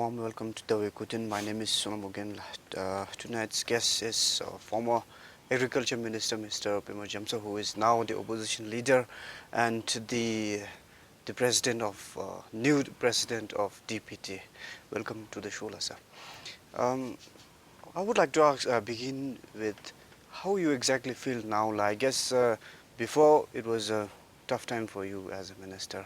warm welcome to Dawai. My name is Sonam again. Tonight's guest is former Agriculture Minister Mr. Pema Gyamtsho, who is now the opposition leader and the president of new president of DPT. Welcome to the show, sir. I would like to ask, begin with how you exactly feel now. Like, I guess before it was a tough time for you as a minister.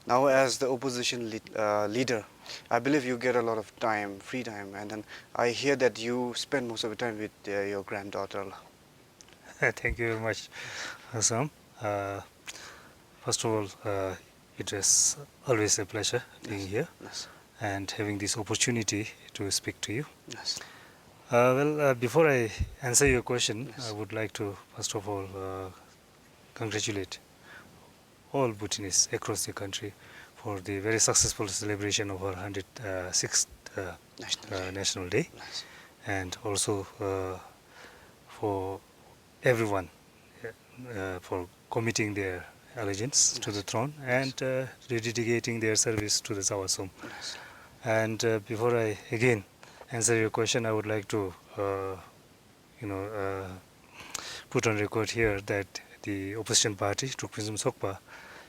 Now, as the opposition leader, I believe you get a lot of time, free time, and then I hear that you spend most of the time with your granddaughter. Thank you very much, Assam. First of all, it is always a pleasure being here and having this opportunity to speak to you. Before I answer your question, I would like to first of all congratulate all Bhutanese across the country for the very successful celebration of our 106th National Day, and also for everyone for committing their allegiance to the throne and dedicating their service to the Sawasom. And before I again answer your question, I would like to put on record here that the opposition party, Trukpinsum Sokpa,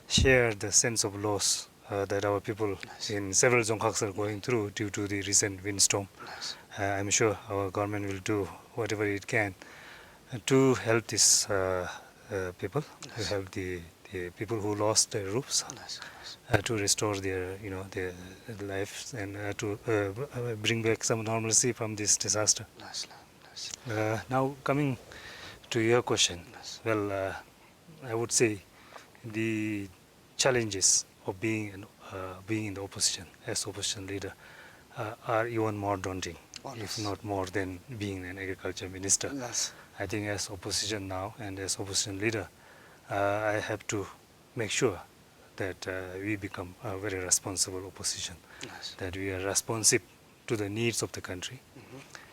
share the sense of loss that our people in several Dzongkhaks are going through due to the recent windstorm. I'm sure our government will do whatever it can to help these people, to help the people who lost their roofs, to restore their their lives and to bring back some normalcy from this disaster. Now coming to your question, well, I would say the challenges of being in the opposition as opposition leader are even more daunting, if not more than being an agriculture minister. I think as opposition now and as opposition leader, I have to make sure that we become a very responsible opposition, that we are responsive to the needs of the country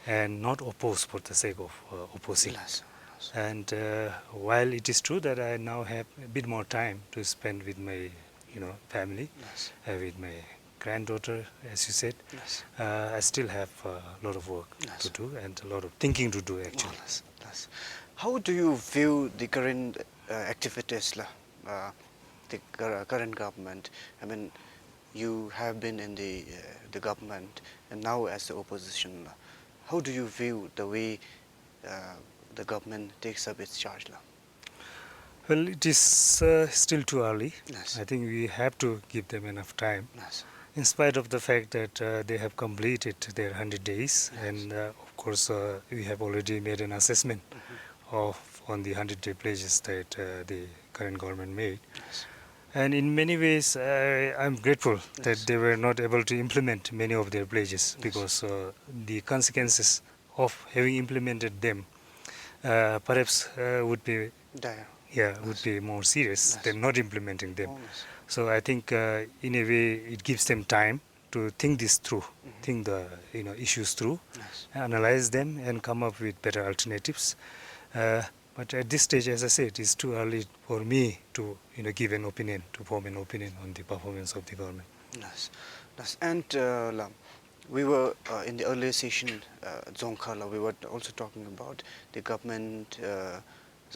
and not oppose for the sake of opposing. And while it is true that I now have a bit more time to spend with my family, with my granddaughter, as you said, I still have a lot of work to do and a lot of thinking to do actually. How do you view the current activities, the current government? I mean, you have been in the government and now as the opposition. How do you view the way the government takes up its charge now? Well, it is still too early. I think we have to give them enough time. In spite of the fact that they have completed their 100 days, and of course we have already made an assessment on the 100-day pledges that the current government made. And in many ways, I'm grateful that they were not able to implement many of their pledges because the consequences of having implemented them perhaps would be would be more serious than not implementing them. So I think in a way it gives them time to think this through, think the issues through, analyze them, and come up with better alternatives. But at this stage, as I said, it's too early for me to give an opinion, to form an opinion on the performance of the government. And we were in the earlier session, Dzongkha, we were also talking about the government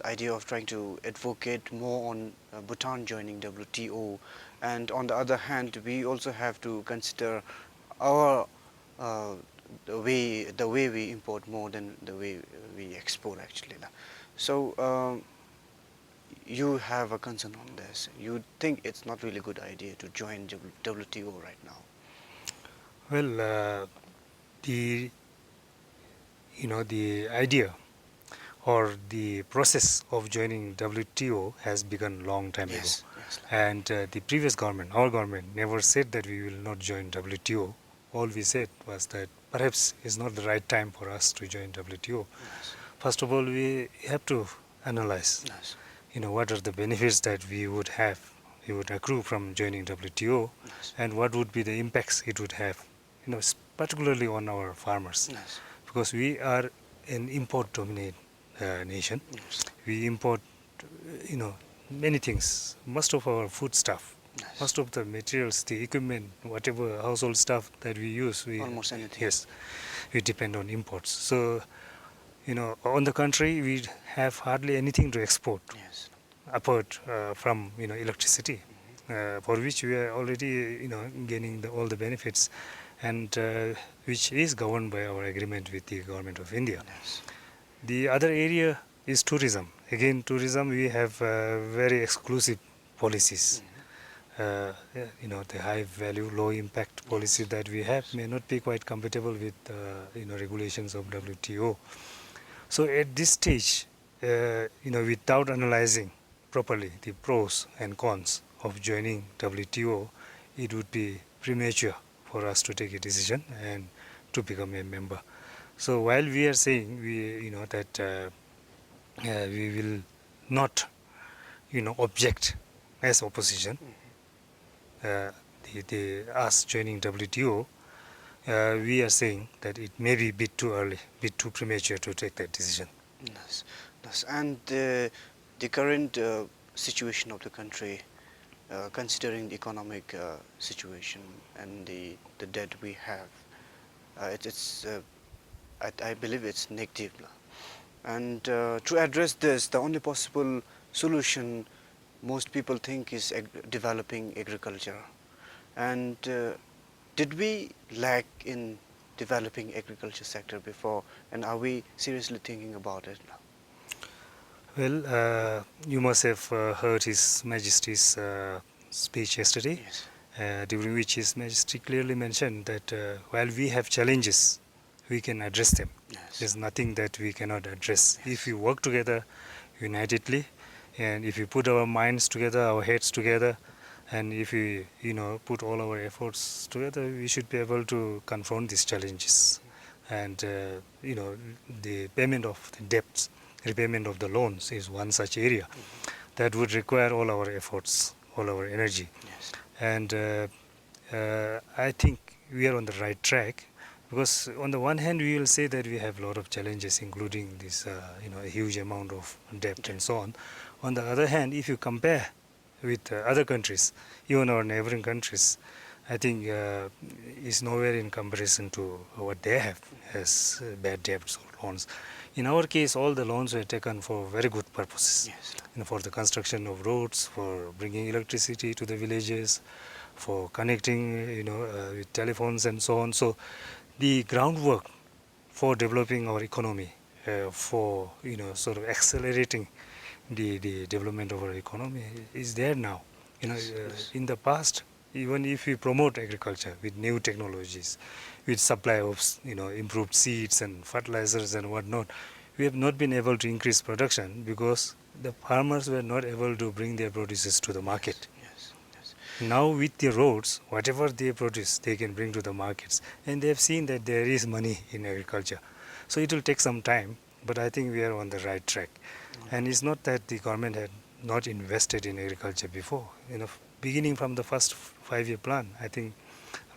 idea of trying to advocate more on Bhutan joining WTO, and on the other hand, we also have to consider our the way we import more than the way we export actually. So you have a concern on this. You think it's not really a good idea to join WTO right now? Well, the idea or the process of joining WTO has begun long time ago. And the previous government, our government, never said that we will not join WTO. All we said was that perhaps it's not the right time for us to join WTO. First of all, we have to analyze, what are the benefits that we would accrue from joining WTO, and what would be the impacts it would have, particularly on our farmers, because we are an import-dominated nation. We import, many things. Most of our food stuff Yes. Most of the materials, the equipment, whatever household stuff that we use, Almost anything. yes, we depend on imports. So, on the contrary, we have hardly anything to export Yes. apart from electricity, for which we are already gaining all the benefits, and which is governed by our agreement with the government of India. Yes. The other area is tourism. Again, tourism, we have very exclusive policies. The high value, low impact policy Yes. that we have may not be quite compatible with regulations of WTO. So at this stage, without analyzing properly the pros and cons of joining WTO, it would be premature for us to take a decision and to become a member. So while we are saying that we will not object as opposition, us joining WTO, we are saying that it may be a bit too early, bit too premature to take that decision. Yes. Yes. And the current situation of the country, considering the economic situation and the debt we have, I believe it's negative. And to address this, the only possible solution most people think is developing agriculture. And did we lack in developing agriculture sector before, and are we seriously thinking about it now? Well, you must have heard His Majesty's speech yesterday, Yes. during which His Majesty clearly mentioned that while we have challenges, we can address them. Yes. There's nothing that we cannot address. Yes. If we work together unitedly, and if we put our minds together, our heads together, and if we put all our efforts together, we should be able to confront these challenges. And the payment of the debts, repayment of the loans is one such area that would require all our efforts, all our energy. Yes. And I think we are on the right track, because on the one hand we will say that we have a lot of challenges, including this a huge amount of debt and so on. On the other hand, if you compare with other countries, even our neighboring countries, I think is nowhere in comparison to what they have as bad debts or loans. In our case, all the loans were taken for very good purposes. Yes. For the construction of roads, for bringing electricity to the villages, for connecting with telephones and so on. So the groundwork for developing our economy, for sort of accelerating the development of our economy is there now. Yes. In the past, even if we promote agriculture with new technologies, with supply of improved seeds and fertilizers and whatnot, we have not been able to increase production because the farmers were not able to bring their produces to the market. Yes. Yes. Now with the roads, whatever they produce, they can bring to the markets, and they have seen that there is money in agriculture. So it will take some time, but I think we are on the right track. And it's not that the government had not invested in agriculture before. Beginning from the first 5-year plan, I think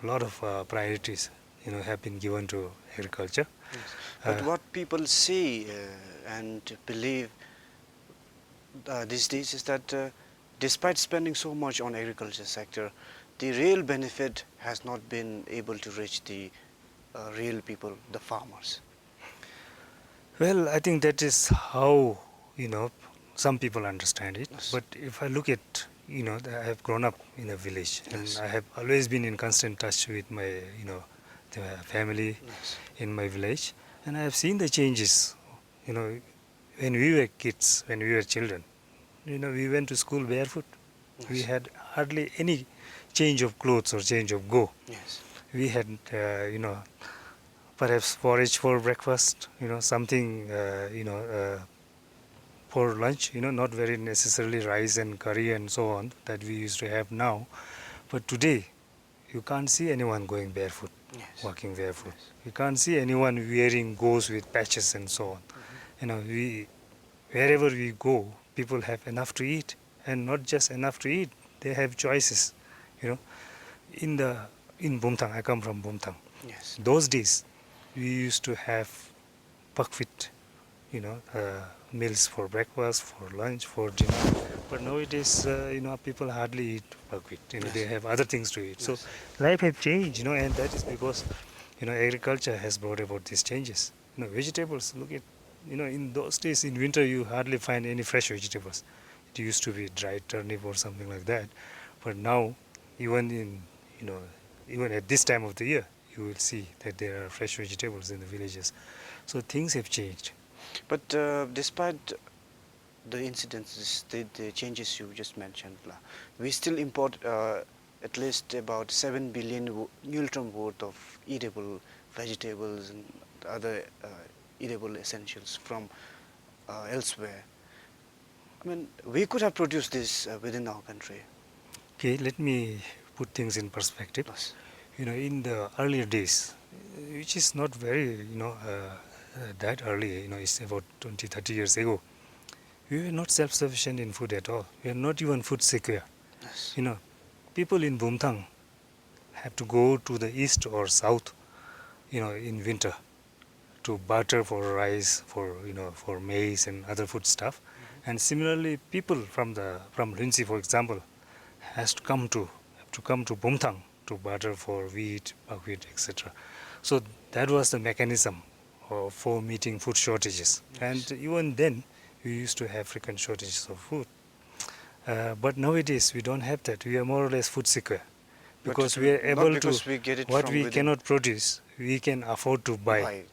a lot of priorities have been given to agriculture. Yes. But what people see and believe these days is that despite spending so much on agriculture sector, the real benefit has not been able to reach the real people, the farmers. Well, I think that is how some people understand it. Yes. But if I look at I have grown up in a village, Yes. and I have always been in constant touch with my the family Yes. in my village, and I have seen the changes. When we were kids, when we were children, we went to school barefoot. Yes. We had hardly any change of clothes or change of go. Yes. We had perhaps forage for breakfast, something for lunch, not very necessarily rice and curry and so on that we used to have now. But today, you can't see anyone going barefoot, Yes. walking barefoot. Yes. You can't see anyone wearing goes with patches and so on. Wherever we go, people have enough to eat, and not just enough to eat, they have choices. In Bumthang, I come from Bumthang. Yes. Those days, we used to have buckwheat meals for breakfast, for lunch, for dinner. But nowadays, people hardly eat buckwheat. They have other things to eat. So Yes. life have changed, and that is because, agriculture has brought about these changes. Vegetables. Look at, in those days in winter you hardly find any fresh vegetables. It used to be dried turnip or something like that. But now, even in, you know, even at this time of the year, you will see that there are fresh vegetables in the villages. So things have changed. But despite the incidences, the changes you just mentioned, we still import at least about 7 billion Newton worth of eatable vegetables and other eatable essentials from elsewhere. I mean, we could have produced this within our country. Okay, let me put things in perspective. Yes. In the earlier days, which is not very, that early, it's about 20, 30 years ago, we were not self-sufficient in food at all. We are not even food secure. Yes. People in Bumthang have to go to the east or south, in winter to barter for rice, for maize and other food stuff. And similarly, people from Rinsi, for example, have to come to Bumthang to barter for wheat, buckwheat, etc. So that was the mechanism for meeting food shortages. Yes. And even then, we used to have frequent shortages of food. But nowadays, we don't have that. We are more or less food secure. Because we are able to, we get it what from we within. cannot produce, we can afford to buy Yes.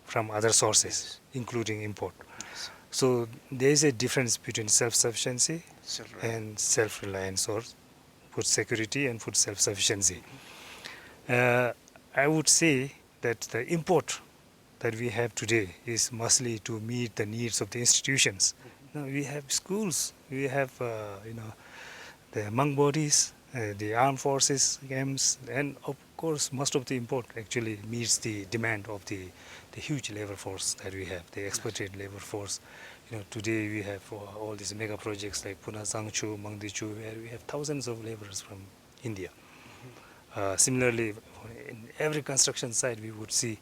from other sources, Yes. including import. Yes. So there is a difference between self-sufficiency Silver. and self-reliance, or food security and food self-sufficiency. I would say that the import that we have today is mostly to meet the needs of the institutions. Now we have schools, we have the monk bodies, the armed forces, camps, and of course most of the import actually meets the demand of the huge labor force that we have, the exploited labor force. Today we have all these mega projects like Puna Sangchu, Mangdichu, where we have thousands of laborers from India. Similarly, in every construction site we would see,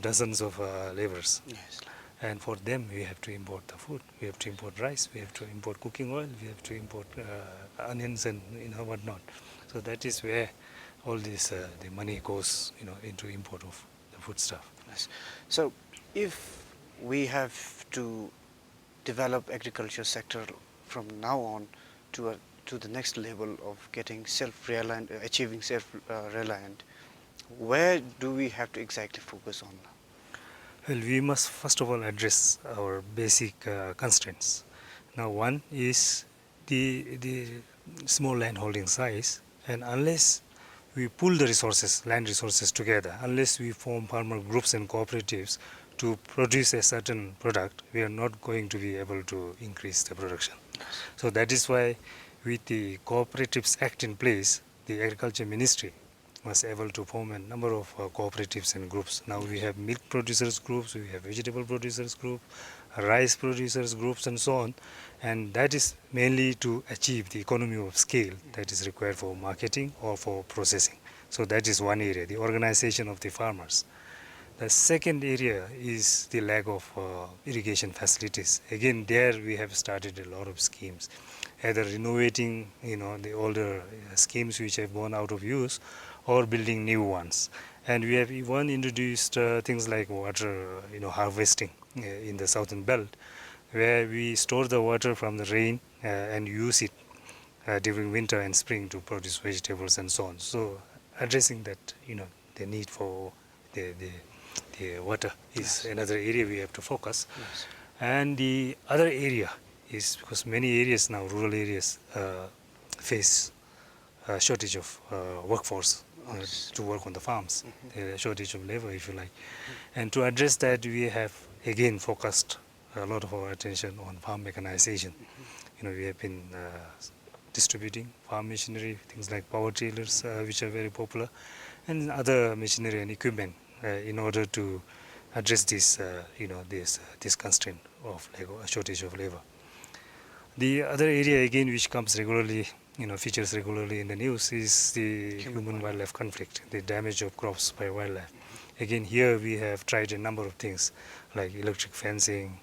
dozens of laborers. Yes. And for them, we have to import the food. We have to import rice. We have to import cooking oil. We have to import onions and whatnot. So that is where all this the money goes, into import of the food stuff. Yes. So, if we have to develop agriculture sector from now on to the next level of getting self-reliant, achieving self-reliant, where do we have to exactly focus on? Well, we must first of all address our basic constraints. Now, one is the small land holding size, and unless we pool the resources, land resources together, unless we form farmer groups and cooperatives to produce a certain product, we are not going to be able to increase the production. So that is why, with the Cooperatives Act in place, the Agriculture Ministry was able to form a number of cooperatives and groups. Now we have milk producers groups, we have vegetable producers group, rice producers groups, and so on. And that is mainly to achieve the economy of scale that is required for marketing or for processing. So that is one area, the organization of the farmers. The second area is the lack of irrigation facilities. Again, there we have started a lot of schemes, either renovating, the older schemes which have gone out of use, or building new ones. And we have even introduced things like water, harvesting in the southern belt, where we store the water from the rain and use it during winter and spring to produce vegetables and so on. So addressing that, the need for the water is another area we have to focus. Yes. And the other area is, because many areas now, rural areas, face a shortage of workforce to work on the farms, a shortage of labor, if you like. And to address that, we have again focused a lot of our attention on farm mechanization. We have been distributing farm machinery, things like power tillers, which are very popular, and other machinery and equipment in order to address this, this constraint of shortage of labor. The other area again, which comes regularly, features regularly in the news, is the human-wildlife conflict, the damage of crops by wildlife. Again, here we have tried a number of things like electric fencing,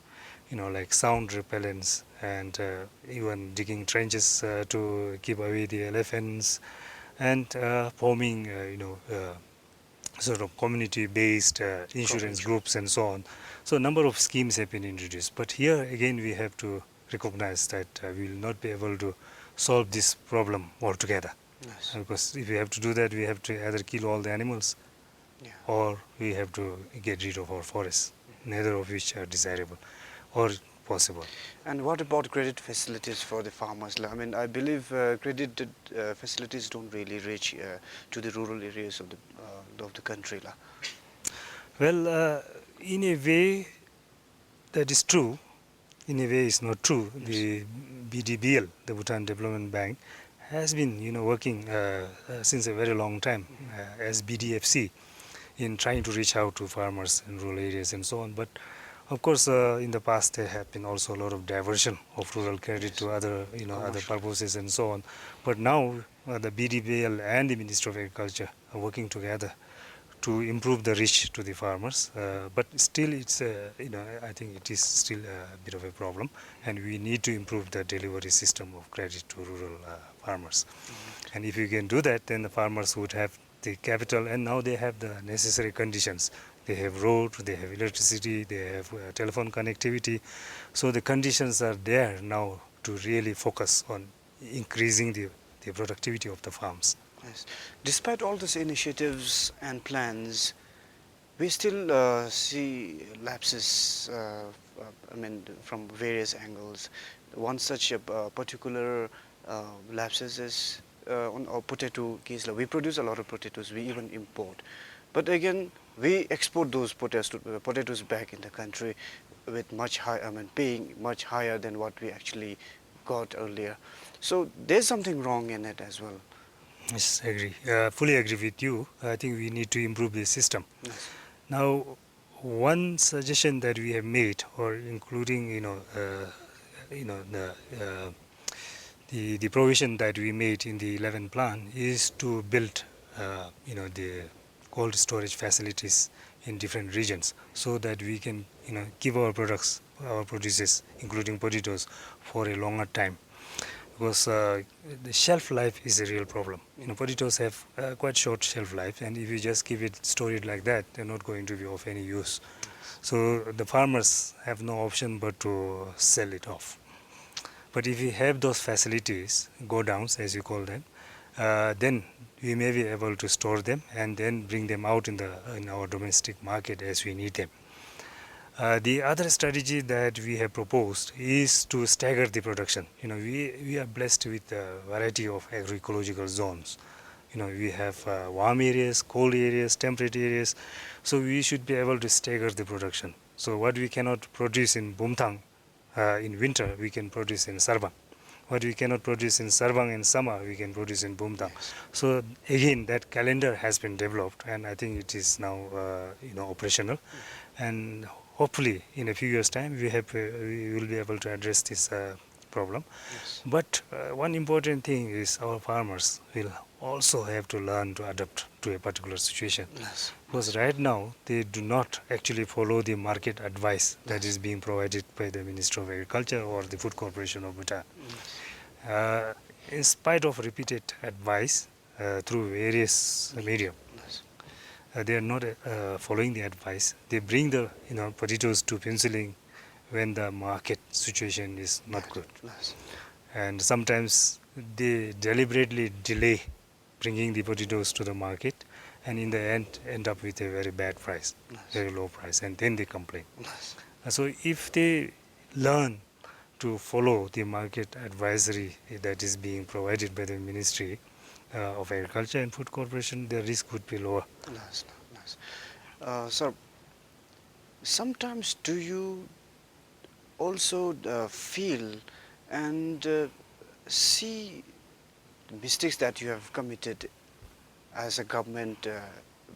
like sound repellents and even digging trenches to keep away the elephants and forming, sort of community-based insurance groups and so on. So a number of schemes have been introduced. But here again we have to recognize that we will not be able to solve this problem altogether. Yes. Because if we have to do that, we have to either kill all the animals Yeah. or we have to get rid of our forests, neither of which are desirable or possible. And what about credit facilities for the farmers? I mean, I believe credit facilities don't really reach to the rural areas of the country. Well, in a way, that is true. In a way, it's not true. Yes. The BDBL, the Bhutan Development Bank, has been, working since a very long time as BDFC in trying to reach out to farmers in rural areas and so on. But of course, in the past there have been also a lot of diversion of rural credit to other, other purposes and so on. But now the BDBL and the Ministry of Agriculture are working together to improve the reach to the farmers. But still, it's I think it is still a bit of a problem, and we need to improve the delivery system of credit to rural farmers. And if you can do that, then the farmers would have the capital, and now they have the necessary conditions. They have road, they have electricity, they have telephone connectivity. So the conditions are there now to really focus on increasing the productivity of the farms. Yes. Despite all these initiatives and plans, we still see lapses, from various angles. One such particular lapses is on our potato case. We produce a lot of potatoes, we even import. But again, we export those potatoes back in the country with much high, paying much higher than what we actually got earlier. So there's something wrong in it as well. Yes, agree. Fully agree with you. I think we need to improve the system. Yes. Now, one suggestion that we have made, or including the provision that we made in the 11th plan, is to build the cold storage facilities in different regions, so that we can keep our produces, including potatoes, for a longer time. Because the shelf life is a real problem. Potatoes have quite short shelf life, and if you just keep it stored like that, they're not going to be of any use. So the farmers have no option but to sell it off. But if we have those facilities, go downs as you call them, then we may be able to store them and then bring them out in our domestic market as we need them. The other strategy that we have proposed is to stagger the production. We are blessed with a variety of agroecological zones. We have warm areas, cold areas, temperate areas. So we should be able to stagger the production. So what we cannot produce in Bumthang in winter, we can produce in Sarbang. What we cannot produce in Sarbang in summer, we can produce in Bumthang. Yes. So again, that calendar has been developed, and I think it is now operational. And hopefully, in a few years' time, we will be able to address this problem. Yes. But one important thing is our farmers will also have to learn to adapt to a particular situation. Yes. Because right now, they do not actually follow the market advice that is being provided by the Ministry of Agriculture or the Food Corporation of Bhutan. Yes. In spite of repeated advice through various medium, they are not following the advice. They bring the potatoes to penciling when the market situation is not good. Yes. And sometimes they deliberately delay bringing the potatoes to the market, and in the end up with a very bad price, yes, very low price, and then they complain. Yes. So if they learn to follow the market advisory that is being provided by the Ministry of Agriculture and Food Corporation, the risk would be lower. Nice, nice. Sir, sometimes do you also feel and see mistakes that you have committed as a government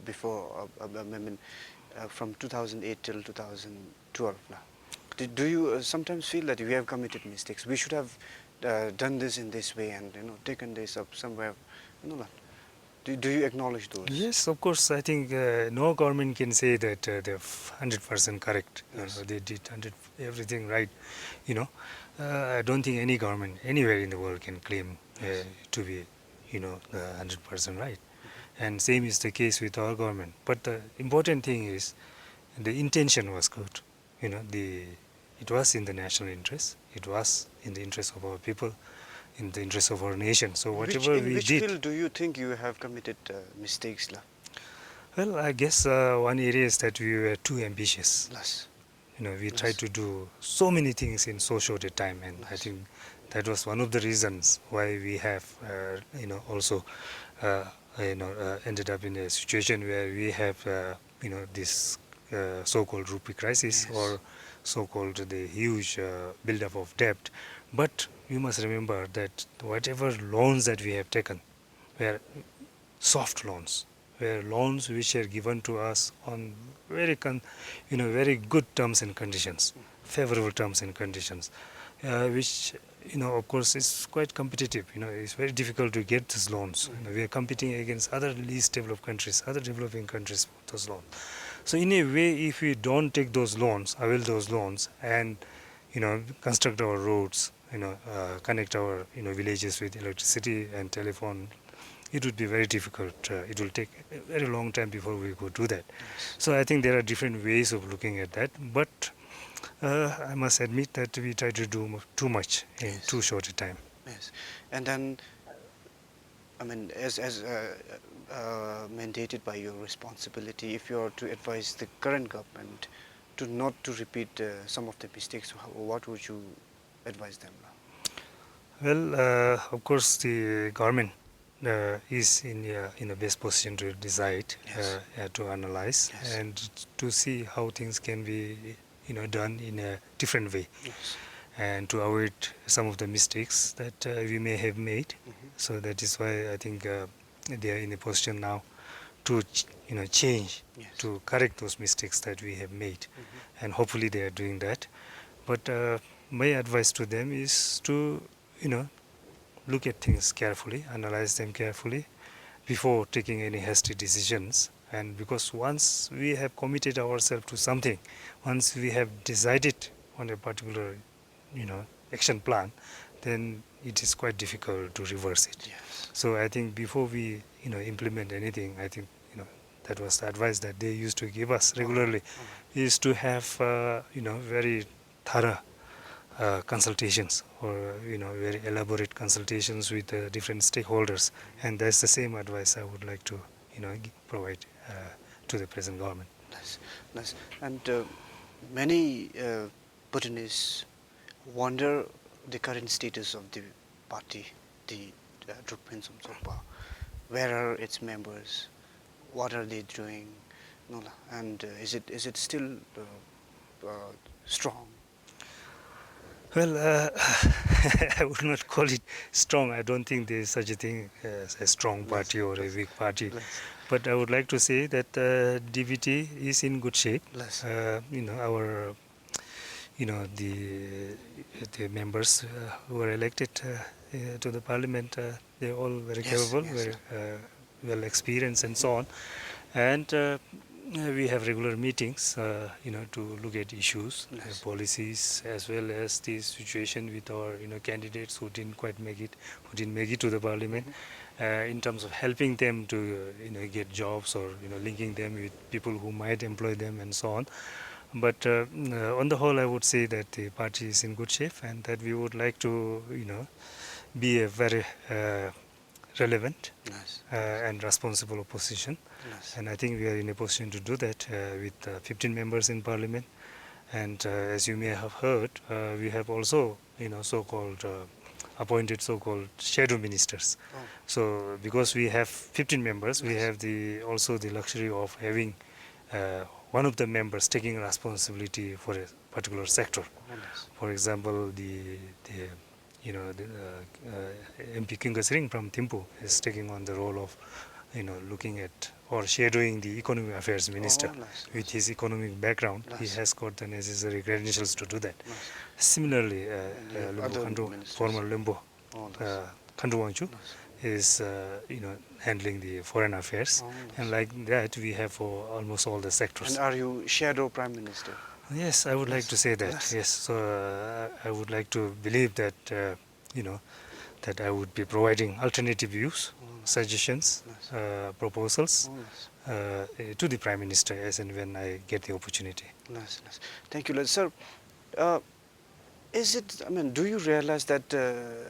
before, from 2008 till 2012 now? Do you sometimes feel that we have committed mistakes? We should have done this in this way and taken this up somewhere. Do you acknowledge those? Yes, of course. I think no government can say that they're 100% correct. Yes. They did everything right. You know, I don't think any government anywhere in the world can claim Yes. to be, 100% right. And same is the case with our government. But the important thing is the intention was good. It was in the national interest. It was in the interest of our people, in the interest of our nation. So whatever In we which did. field do you think you have committed mistakes? Well, I guess one area is that we were too ambitious. Yes. We Yes. tried to do so many things in so short a time, and I Yes. think that was one of the reasons why we have, also, ended up in a situation where we have, this so-called rupee crisis, Yes. or so-called the huge buildup of debt. But you must remember that whatever loans that we have taken were soft loans, were loans which are given to us on very good terms and conditions, favorable terms and conditions, which of course is quite competitive. It's very difficult to get these loans. We are competing against other least developed countries, other developing countries for those loans. So in a way, if we don't take those loans, avail those loans, and construct our roads, connect our villages with electricity and telephone, it would be very difficult. It will take a very long time before we could do that. Yes. So I think there are different ways of looking at that. But I must admit that we try to do too much in Yes. too short a time. Yes. And then, I mean, as mandated by your responsibility, if you are to advise the current government to not to repeat some of the mistakes, what would you advise them? Well, of course, the government is in a best position to decide, Yes. to analyze, Yes. and to see how things can be done in a different way, Yes. and to avoid some of the mistakes that we may have made. So that is why I think they are in a position now to change, Yes. to correct those mistakes that we have made, and hopefully they are doing that. But my advice to them is to look at things carefully, analyze them carefully before taking any hasty decisions. And because once we have committed ourselves to something, once we have decided on a particular action plan, then it is quite difficult to reverse it. Yes. So I think before we implement anything, I think that was the advice that they used to give us regularly, is to have very thorough consultations, or very elaborate consultations with different stakeholders, and that's the same advice I would like to provide to the present government. Nice. Nice. And many Bhutanese wonder the current status of the party, the Kudroen. Where are its members? What are they doing? And is it still strong? Well, I would not call it strong. I don't think there is such a thing as a strong party or a weak party. But I would like to say that DVT is in good shape. Our, the members who were elected to the parliament, they're all very capable, very well experienced, and so on. And we have regular meetings, to look at issues, policies, as well as the situation with our, candidates who didn't make it to the parliament, in terms of helping them to, get jobs, or, linking them with people who might employ them, and so on. But on the whole, I would say that the party is in good shape, and that we would like to, be a very relevant and responsible opposition. And I think we are in a position to do that with 15 members in parliament. And as you may have heard, we have also, so-called appointed so-called shadow ministers. So because we have 15 members, we have also the luxury of having one of the members taking responsibility for a particular sector. For example, the MP Kingasring from Thimphu is taking on the role of looking at or shadowing the economic affairs minister. With his economic background, he has got the necessary credentials to do that. Similarly, former Lembo Khandru Wangchu is handling the foreign affairs, and like that we have for almost all the sectors. And are you shadow prime minister? Yes, I would like to say that. Yes, so I would like to believe that that I would be providing alternative views, suggestions, proposals to the Prime Minister as and when I get the opportunity. Nice. Thank you, sir. Is it? I mean, do you realize that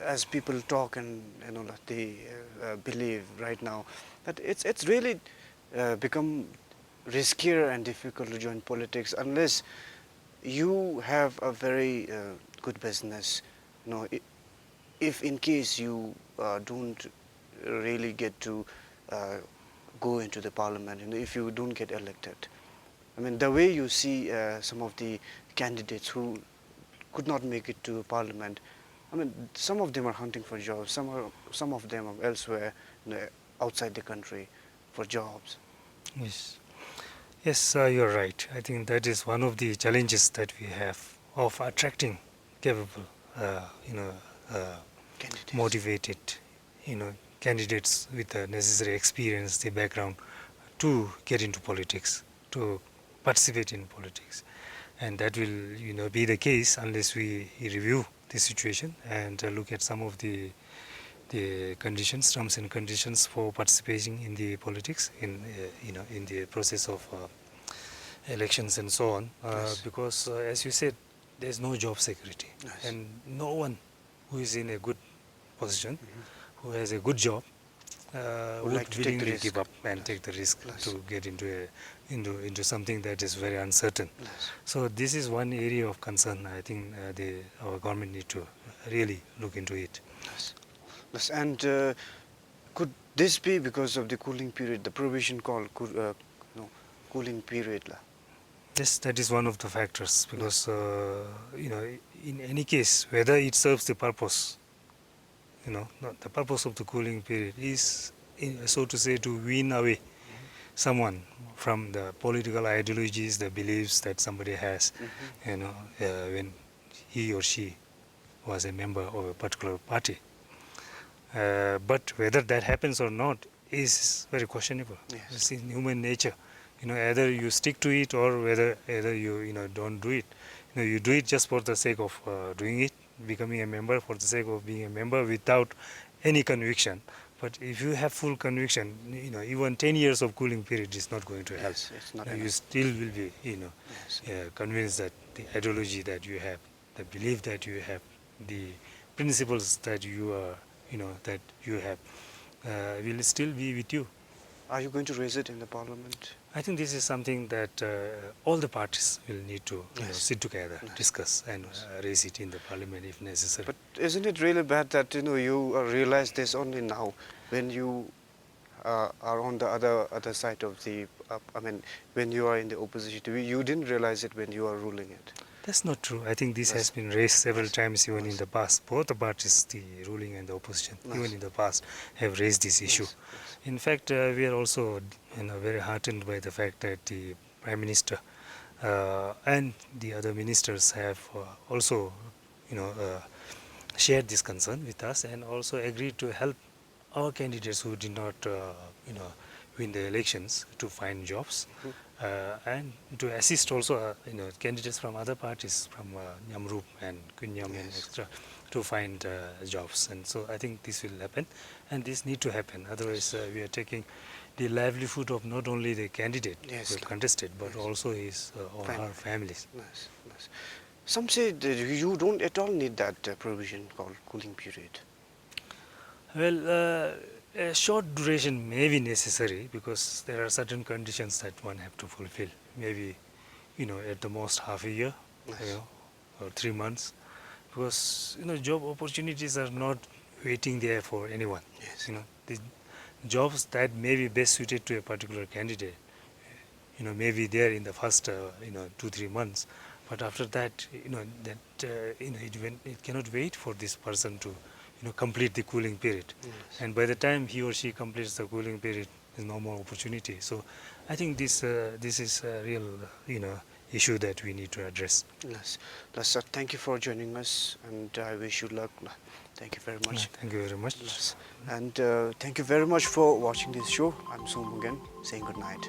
as people talk and they believe right now that it's really become riskier and difficult to join politics unless you have a very good business. If in case you don't really get to go into the parliament, if you don't get elected, I mean, the way you see some of the candidates who could not make it to parliament, I mean, some of them are hunting for jobs, some of them are elsewhere, outside the country for jobs. Yes, you're right. I think that is one of the challenges that we have of attracting capable, Candidates. motivated, candidates with the necessary experience, the background to get into politics, to participate in politics. And that will be the case unless we review the situation and look at some of the conditions, terms and conditions for participating in the politics in the process of elections and so on. Because as you said, there's no job security, and no one who is in a good position, who has a good job, would like to willingly give up and take the risk to get into something that is very uncertain. So this is one area of concern. I think our government need to really look into it. Yes. And could this be because of the cooling period, the provision called cooling period? Yes, that is one of the factors, because in any case, whether it serves the purpose, the purpose of the cooling period is, so to say, to wean away someone from the political ideologies, the beliefs that somebody has, when he or she was a member of a particular party. But whether that happens or not is very questionable. Yes. It's in human nature. Either you stick to it or either you don't do it. You do it just for the sake of doing it, becoming a member for the sake of being a member without any conviction. But if you have full conviction, even 10 years of cooling period is not going to help. Yes, it's not You still will be, convinced that the ideology that you have, the belief that you have, the principles that you are, that you have, will still be with you. Are you going to raise it in the parliament? I think this is something that all the parties will need to sit together, discuss, and raise it in the parliament if necessary. But isn't it really bad that you realize this only now, when you are on the other side of the? I mean, when you are in the opposition, you didn't realize it when you are ruling it. That's not true. I think this has been raised several times even in the past. Both the parties, the ruling and the opposition, even in the past, have raised this issue. In fact, we are also very heartened by the fact that the Prime Minister and the other ministers have also shared this concern with us and also agreed to help our candidates who did not win the elections to find jobs. And to assist also candidates from other parties, from Gyamrup and Kunyam and etc., to find jobs. And so I think this will happen, and this need to happen. Otherwise, we are taking the livelihood of not only the candidate who contested, but also his or her families. Nice. Some say that you don't at all need that provision called cooling period. Well, a short duration may be necessary because there are certain conditions that one have to fulfill. Maybe, at the most half a year, or 3 months, because job opportunities are not waiting there for anyone. Yes. The jobs that may be best suited to a particular candidate, may be there in the first 2-3 months, but after that, it cannot wait for this person to complete the cooling period. Yes. And by the time he or she completes the cooling period, there's no more opportunity. So I think this is a real issue that we need to address. Yes. Sir, thank you for joining us, and I wish you luck. Thank you very much. Thank you very much. Yes. And thank you very much for watching this show. I'm Som again, saying good night.